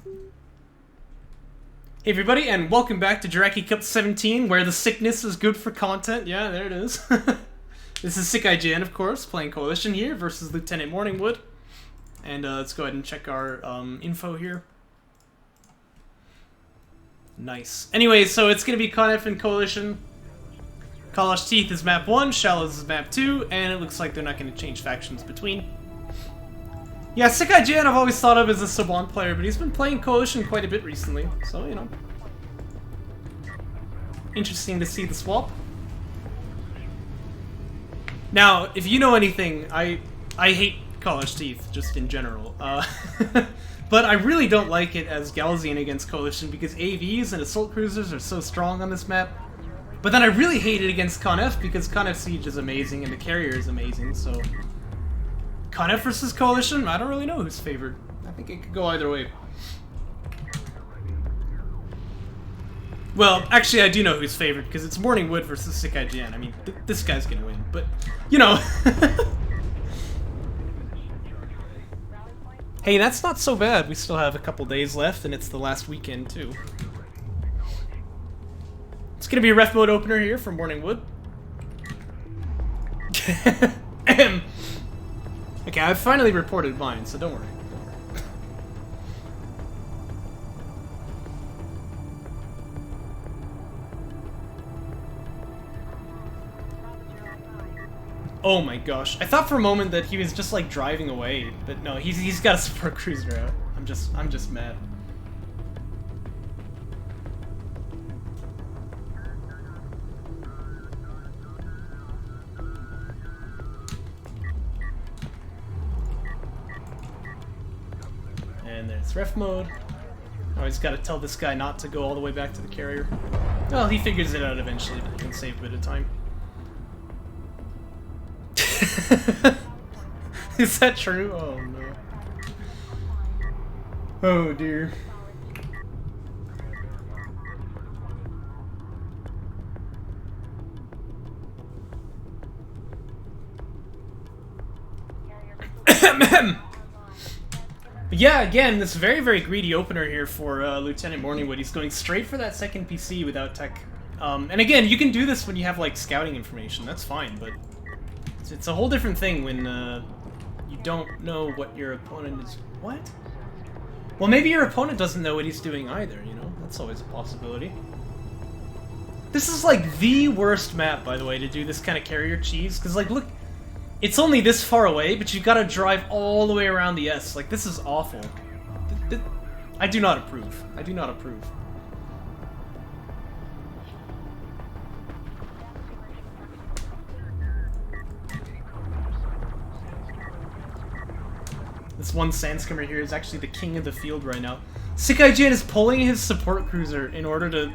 Hey everybody, and welcome back to Jaraci Cup 17, where the sickness is good for content. Yeah, there it is. This is SickIGN, of course, playing Coalition here versus Lieutenant Morningwood. And let's go ahead and check our info here. Nice. Anyway, so it's going to be Conf and Coalition. Kalash Teeth is map 1, Shallows is map 2, and it looks like they're not going to change factions between. Yeah, SickIGN I've always thought of as a Saban player, but he's been playing Coalition quite a bit recently, so, you know. Interesting to see the swap. Now, if you know anything, I hate Kalash Teeth, just in general. But I really don't like it as Galzian against Coalition, because AVs and Assault Cruisers are so strong on this map. But then I really hate it against Conf, because Conf Siege is amazing, and the carrier is amazing, so... Conf versus Coalition? I don't really know who's favored. I think it could go either way. Well, actually I do know who's favored, because it's Morningwood versus SickIGN. I mean, this guy's gonna win, but, you know. Hey, that's not so bad. We still have a couple days left, and it's the last weekend, too. It's gonna be a ref mode opener here for Morningwood. Okay, I've finally reported mine, so don't worry. Oh my gosh. I thought for a moment that he was just like driving away, but no, he's got a support cruiser out. I'm just mad. And there's ref mode. Always gotta tell this guy not to go all the way back to the carrier. Well, he figures it out eventually, but he can save a bit of time. Is that true? Oh no. Oh dear. But yeah, again, this very, very greedy opener here for Lieutenant Morningwood. He's going straight for that second PC without tech. And again, you can do this when you have, like, scouting information. That's fine, but it's a whole different thing when you don't know what your opponent is... What? Well, maybe your opponent doesn't know what he's doing either, you know? That's always a possibility. This is, like, the worst map, by the way, to do this kind of carrier cheese. Because, like, look... It's only this far away, but you've got to drive all the way around the S. Like, this is awful. I do not approve. I do not approve. This one Sandscummer here is actually the king of the field right now. SickIGN is pulling his support cruiser in order to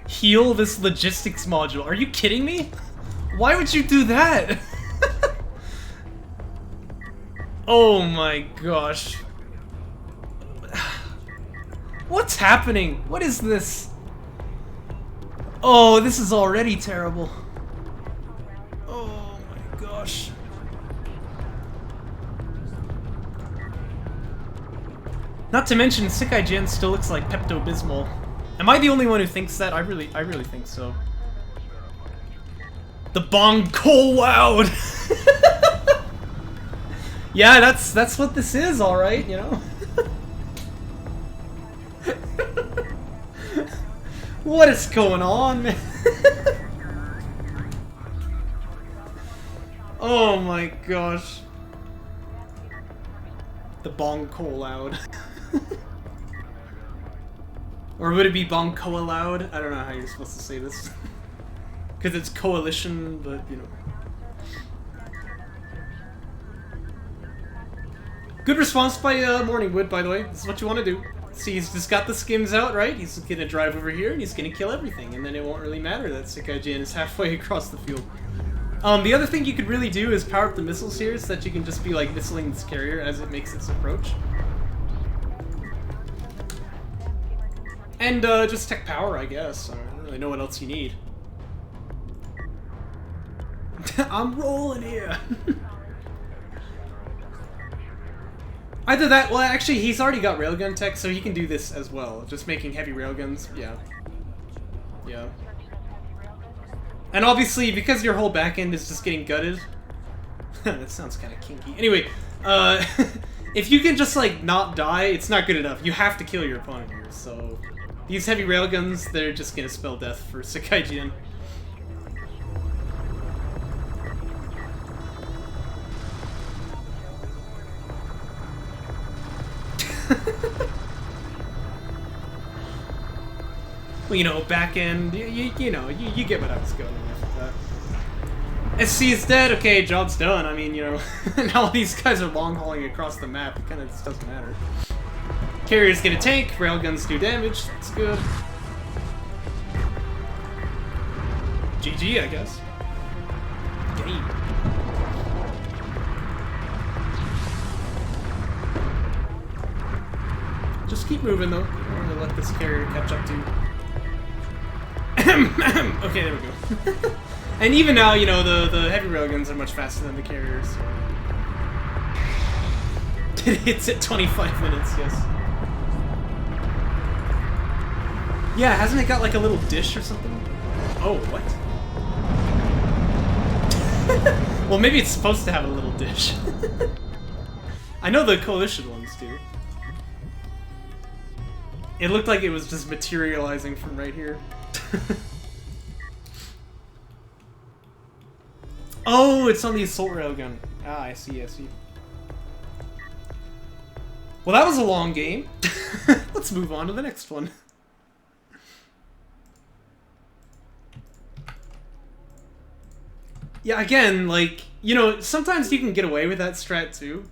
heal this logistics module. Are you kidding me? Why would you do that? Oh my gosh. What's happening? What is this? Oh, this is already terrible. Oh my gosh. Not to mention, SickIGN still looks like Pepto-Bismol. Am I the only one who thinks that? I really think so. The bong coal loud! Yeah, that's what this is, alright, you know? What is going on, man? Oh my gosh. The bong coal loud. Or would it be bong coa loud? I don't know how you're supposed to say this. Because it's coalition, but, you know. Good response by Morningwood, by the way. This is what you want to do. See, he's just got the skims out, right? He's gonna drive over here, and he's gonna kill everything, and then it won't really matter that SickIGN is halfway across the field. The other thing you could really do is power up the missiles here, so that you can just be, like, missiling this carrier as it makes its approach. And, just tech power, I guess. I don't really know what else you need. I'm rolling here! Either that, well actually he's already got railgun tech, so he can do this as well. Just making heavy railguns, yeah. Yeah. And obviously, because your whole back end is just getting gutted... that sounds kind of kinky. Anyway, if you can just, like, not die, it's not good enough. You have to kill your opponent here, so... These heavy railguns, they're just gonna spell death for SickIGN. Well, you know, back end, you know, you get what I was going with that. SC is dead, okay, job's done. I mean, you know, now these guys are long hauling across the map, it kind of just doesn't matter. Carriers get a tank, railguns do damage, that's good. GG, I guess. Game. Just keep moving though. I don't want to let this carrier catch up to you. Okay, there we go. And even now, you know, the heavy railguns are much faster than the carriers. It hits at 25 minutes, yes. Yeah, hasn't it got like a little dish or something? Oh, what? Well, maybe it's supposed to have a little dish. I know the Coalition ones do. It looked like it was just materializing from right here. Oh, it's on the assault railgun. Ah, I see, I see. Well, that was a long game. Let's move on to the next one. Yeah, again, like, you know, sometimes you can get away with that strat too.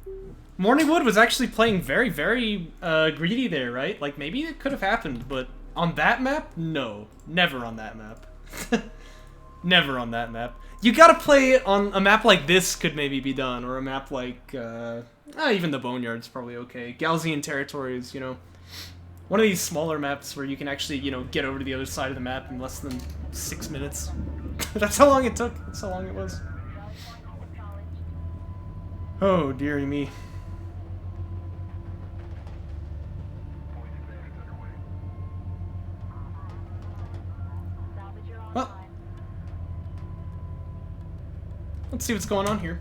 Morningwood was actually playing very, very greedy there, right? Like, maybe it could have happened, but on that map? No. Never on that map. Never on that map. You gotta play it on a map like this could maybe be done, or a map like, even the Boneyard's probably okay. Galzian Territories, you know. One of these smaller maps where you can actually, you know, get over to the other side of the map in less than 6 minutes. That's how long it took. That's how long it was. Oh, dearie me. Well, let's see what's going on here.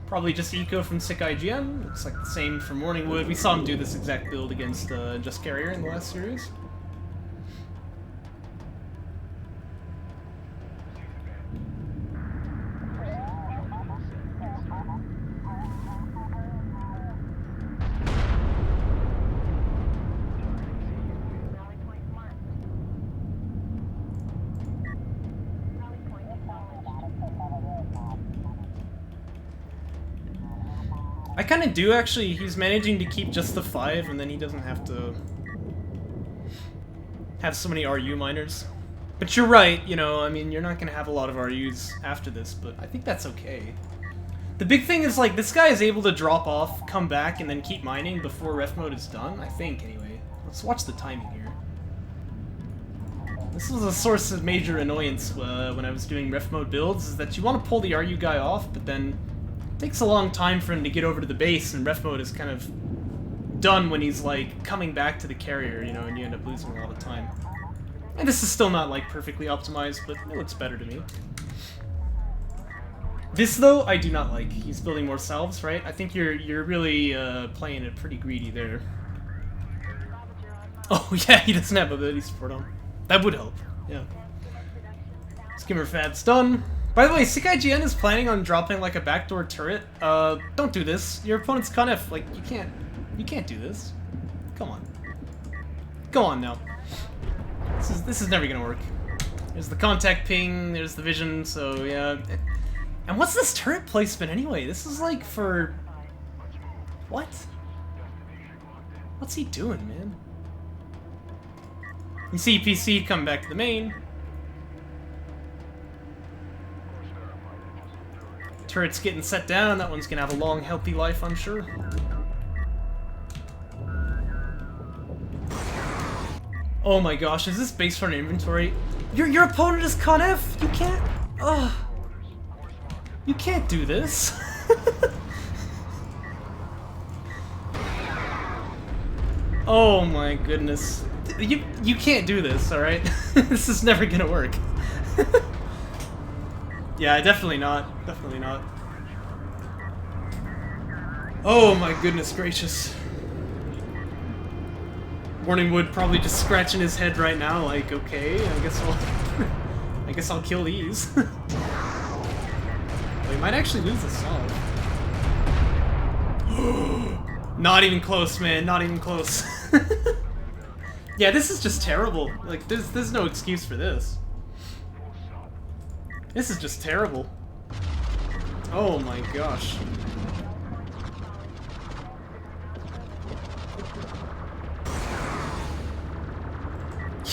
Probably just eco from SickIGN. Looks like the same for Morningwood. We saw him do this exact build against Just Carrier in the last series. I kind of do, actually. He's managing to keep just the 5, and then he doesn't have to have so many RU miners. But you're right, you know, I mean, you're not going to have a lot of RUs after this, but I think that's okay. The big thing is, like, this guy is able to drop off, come back, and then keep mining before ref mode is done, I think, anyway. Let's watch the timing here. This was a source of major annoyance when I was doing ref mode builds, is that you want to pull the RU guy off, but then it takes a long time for him to get over to the base, and ref mode is kind of done when he's, like, coming back to the carrier, you know, and you end up losing a lot of time. And this is still not, like, perfectly optimized, but it looks better to me. This, though, I do not like. He's building more salves, right? I think you're really playing it pretty greedy there. Oh, yeah, he doesn't have ability support on. That would help, yeah. Skimmer Fab's done. By the way, SickIGN is planning on dropping, like, a backdoor turret. Don't do this. Your opponent's Conf. Like, you can't do this. Come on. Go on now. This is never gonna work. There's the contact ping, there's the vision, so yeah. And what's this turret placement anyway? This is like for... What? What's he doing, man? You see PC come back to the main. Turret's getting set down, that one's gonna have a long, healthy life, I'm sure. Oh my gosh, is this base front inventory? Your opponent is Conf? You can't... Ugh. You can't do this. Oh my goodness. You can't do this, alright? This is never gonna work. Yeah, definitely not. Definitely not. Oh my goodness gracious. Morningwood probably just scratching his head right now, like, okay, I guess I'll kill these. Well, he might actually lose the solve. Not even close, man, not even close. Yeah, this is just terrible. Like, there's no excuse for this. This is just terrible. Oh my gosh.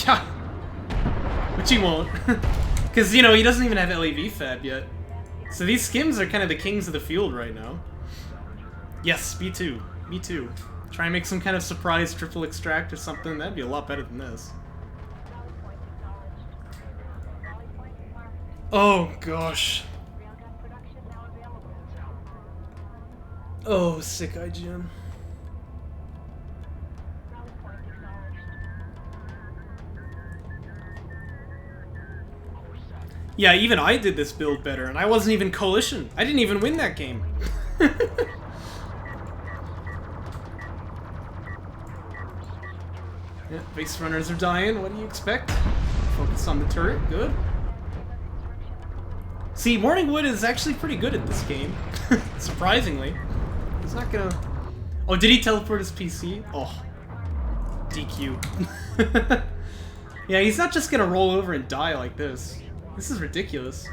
Yeah. Which he won't. Because, you know, he doesn't even have LAV fab yet. So these skims are kind of the kings of the field right now. Yes, me too. Me too. Try and make some kind of surprise triple extract or something. That'd be a lot better than this. Oh, gosh. Oh, SickIGN. Yeah, even I did this build better, and I wasn't even Coalition. I didn't even win that game. Yeah, base runners are dying. What do you expect? Focus on the turret. Good. See, Morningwood is actually pretty good at this game. Surprisingly. He's not gonna... Oh, did he teleport his PC? Oh. DQ. Yeah, he's not just gonna roll over and die like this. This is ridiculous.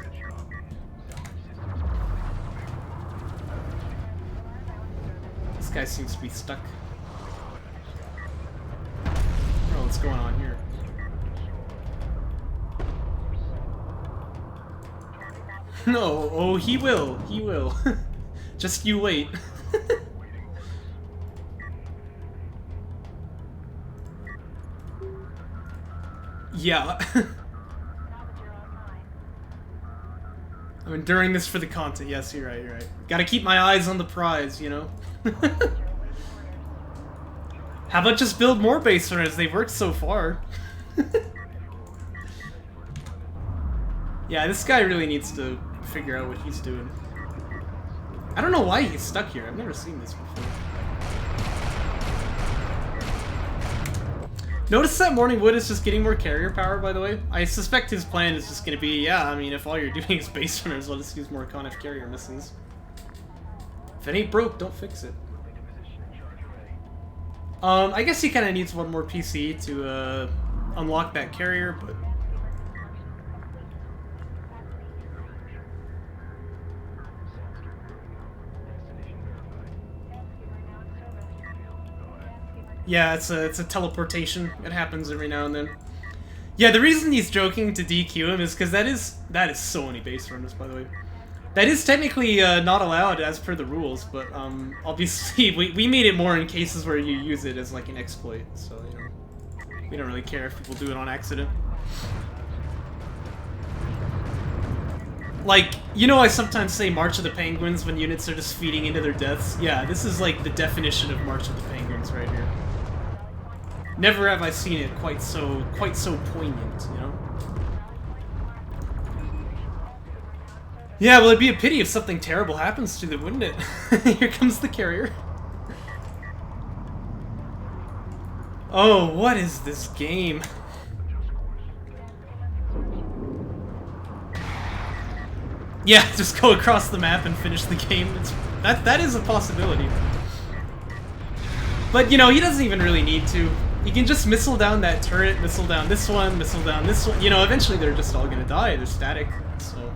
This guy seems to be stuck. Oh, what's going on here? No, oh, he will. He will. Just you wait. Yeah. I'm enduring this for the content. Yes, you're right, you're right. Gotta keep my eyes on the prize, you know? How about just build more base runners? They've worked so far. Yeah, this guy really needs to figure out what he's doing. I don't know why he's stuck here. I've never seen this before. Notice that Morningwood is just getting more carrier power, by the way. I suspect his plan is just going to be, yeah, I mean, if all you're doing is base runners, let us use more Conif carrier missiles. If it ain't broke, don't fix it. I guess he kind of needs one more PC to unlock that carrier, but... Yeah, it's a teleportation. It happens every now and then. Yeah, the reason he's joking to DQ him is because that is so many base runners, by the way. That is technically not allowed as per the rules, but obviously we made it more in cases where you use it as like an exploit, so you know, we don't really care if people do it on accident. Like, you know, I sometimes say March of the Penguins when units are just feeding into their deaths. Yeah, this is like the definition of March of the Penguins right here. Never have I seen it quite so poignant, you know? Yeah, well, it'd be a pity if something terrible happens to them, wouldn't it? Here comes the carrier. Oh, what is this game? Yeah, just go across the map and finish the game. That is a possibility. But, you know, he doesn't even really need to. He can just missile down that turret, missile down this one, missile down this one. You know, eventually they're just all gonna die. They're static, so...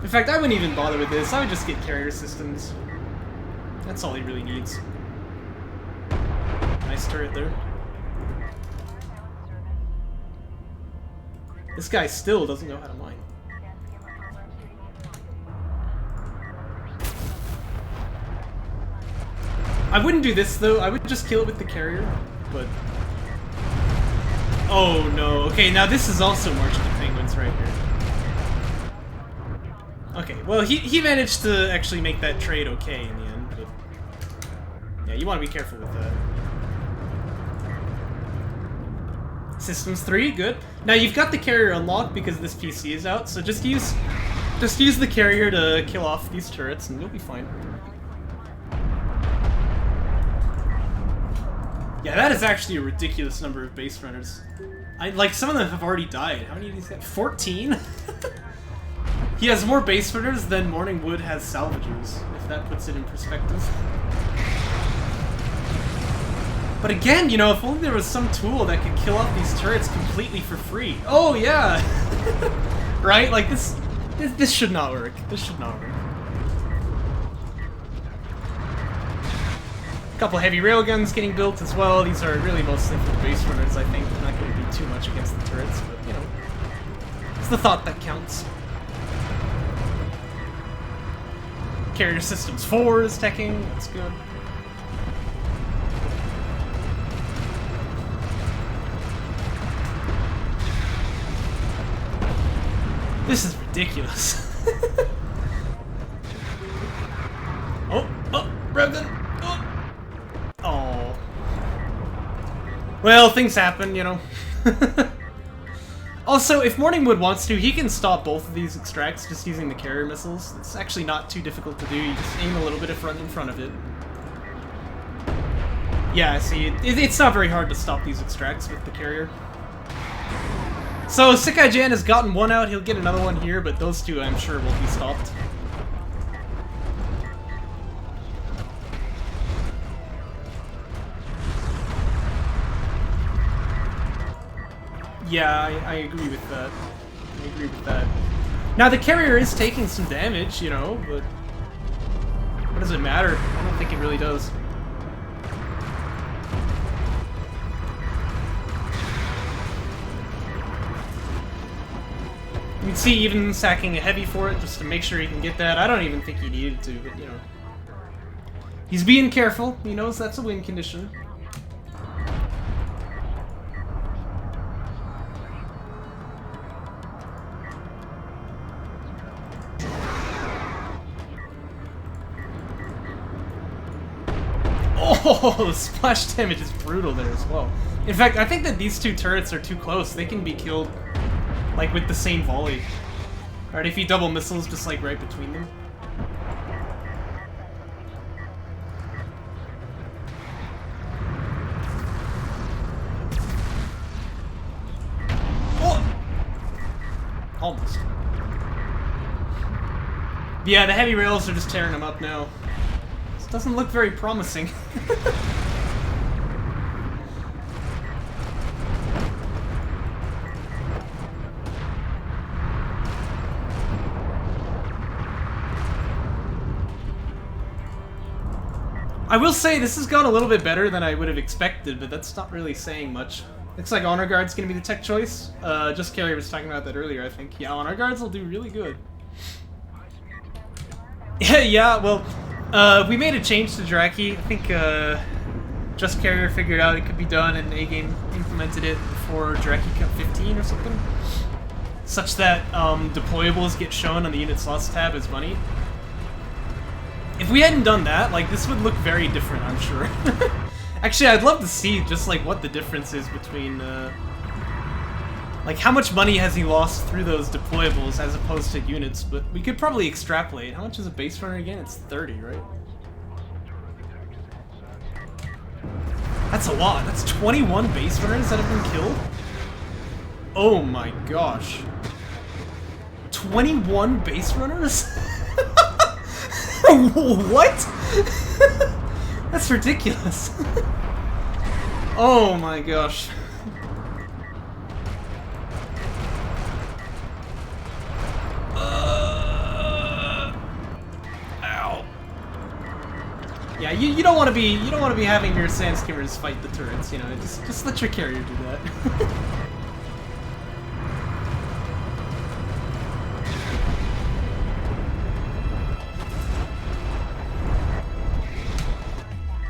In fact, I wouldn't even bother with this. I would just get carrier systems. That's all he really needs. Nice turret there. This guy still doesn't know how to mine. I wouldn't do this though, I would just kill it with the carrier, but... Oh no, okay, now this is also March of the Penguins right here. Okay, well, he managed to actually make that trade okay in the end, but... Yeah, you want to be careful with that. Systems 3, good. Now, you've got the carrier unlocked because this PC is out, so just use the carrier to kill off these turrets, and you'll be fine. Yeah, that is actually a ridiculous number of base runners. Like, some of them have already died. How many of these guys? 14? He has more base runners than Morningwood has salvagers, if that puts it in perspective. But again, you know, if only there was some tool that could kill off these turrets completely for free. Oh, yeah! Right? Like, this should not work. This should not work. A couple heavy railguns getting built as well. These are really mostly for the base runners, I think. They're not going to do too much against the turrets, but, you know, it's the thought that counts. Carrier Systems 4 is teching. That's good. This is ridiculous. Oh, railgun! Oh. Well, things happen, you know. Also, if Morningwood wants to, he can stop both of these extracts just using the carrier missiles. It's actually not too difficult to do. You just aim a little bit in front of it. Yeah, see, it's not very hard to stop these extracts with the carrier. So, SickIGN has gotten one out, he'll get another one here, but those two, I'm sure, will be stopped. Yeah, I agree with that. I agree with that. Now, the carrier is taking some damage, you know, but... what does it matter? I don't think it really does. You can see even sacking a heavy for it, just to make sure he can get that. I don't even think he needed to, but, you know. He's being careful. He knows that's a win condition. Oh, the splash damage is brutal there as well. In fact, I think that these two turrets are too close. They can be killed, like, with the same volley. Alright, if you double missiles just, like, right between them. Oh! Almost. Yeah, the heavy rails are just tearing them up now. This doesn't look very promising. I will say this has gone a little bit better than I would have expected, but that's not really saying much. Looks like Honor Guard's gonna be the tech choice. Just Kelly was talking about that earlier, I think. Yeah, Honor Guards will do really good. Yeah, well, we made a change to Jaraci. I think Just Carrier figured out it could be done, and A-Game implemented it before Jaraci Cup 15 or something. Such that deployables get shown on the Unit Slots tab as money. If we hadn't done that, like, this would look very different, I'm sure. Actually, I'd love to see just, like, what the difference is between, like, how much money has he lost through those deployables as opposed to units, but we could probably extrapolate. How much is a base runner again? It's 30, right? That's a lot. That's 21 base runners that have been killed? Oh my gosh. 21 base runners? What? That's ridiculous. Oh my gosh. Ow. Yeah, you don't want to be having your sand skimmers fight the turrets, you know. Just let your carrier do that.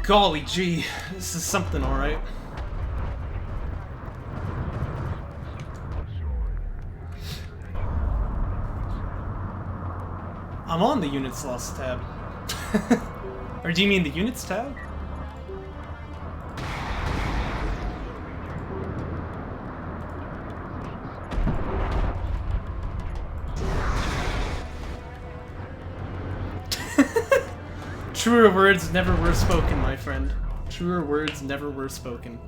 Golly gee, this is something, alright. I'm on the units lost tab. Or do you mean the units tab? Truer words never were spoken, my friend. Truer words never were spoken.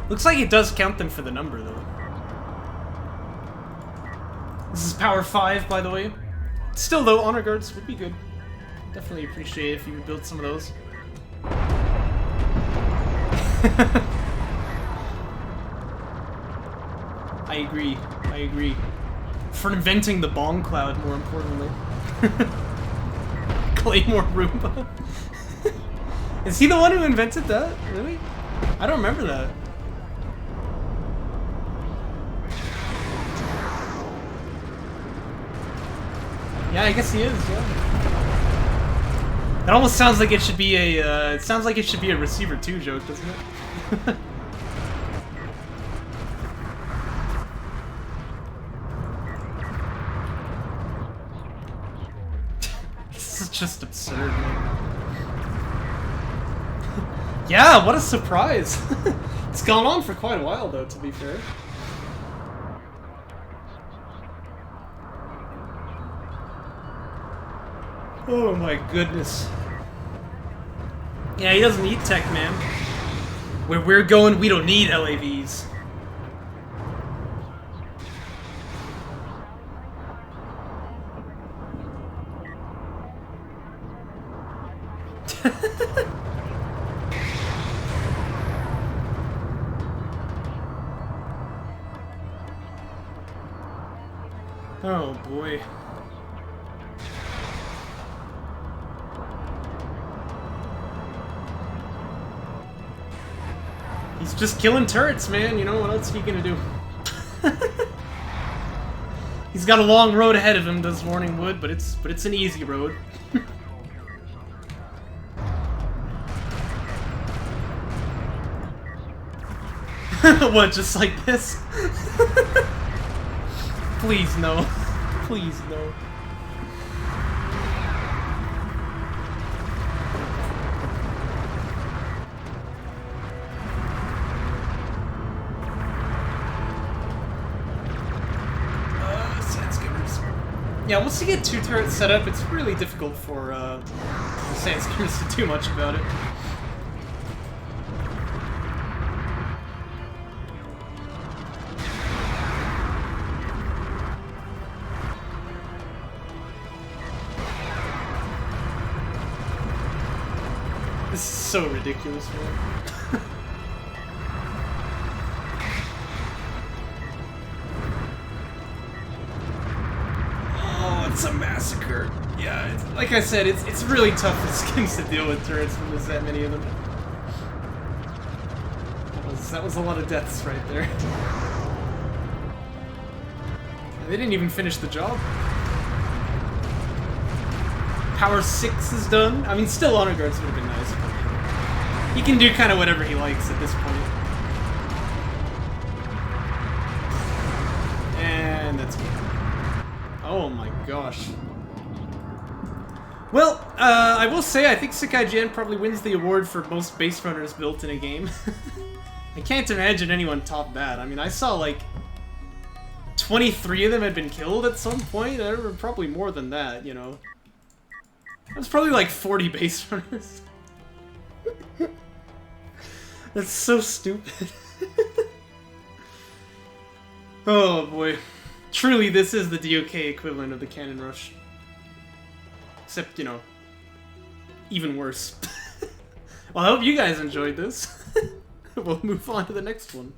Looks like it does count them for the number, though. This is power 5, by the way. Still, though, honor guards would be good. Definitely appreciate it if you would build some of those. I agree. I agree. For inventing the bong cloud, more importantly. Claymore Roomba. Is he the one who invented that? Really? I don't remember that. Yeah, I guess he is, yeah. It almost sounds like it should be a, it sounds like it should be a Receiver 2 joke, doesn't it? This is just absurd, man. Yeah, what a surprise! It's gone on for quite a while, though, to be fair. Oh my goodness. Yeah, he doesn't need tech, man. Where we're going, we don't need LAVs. Oh boy. He's just killing turrets, man. You know, what else are you gonna do? He's got a long road ahead of him, does Morningwood, but it's an easy road. What, just like this? Please no. Please no. Yeah, once you get 2 turrets set up, it's really difficult for Sandskimmers to do much about it. This is so ridiculous, man. It's a massacre. Yeah, like I said, it's really tough for skins to deal with turrets when there's that many of them. That was a lot of deaths right there. They didn't even finish the job. Power 6 is done. I mean, still honor guards would have been nice, but he can do kind of whatever he likes at this point. And that's good. Oh my gosh. Well, I will say I think SickIGN probably wins the award for most base runners built in a game. I can't imagine anyone topped that. I mean, I saw like 23 of them had been killed at some point. There were probably more than that, you know. That's probably like 40 base runners. That's so stupid. Oh boy. Truly, this is the DOK equivalent of the Cannon Rush. Except, you know, even worse. Well, I hope you guys enjoyed this. We'll move on to the next one.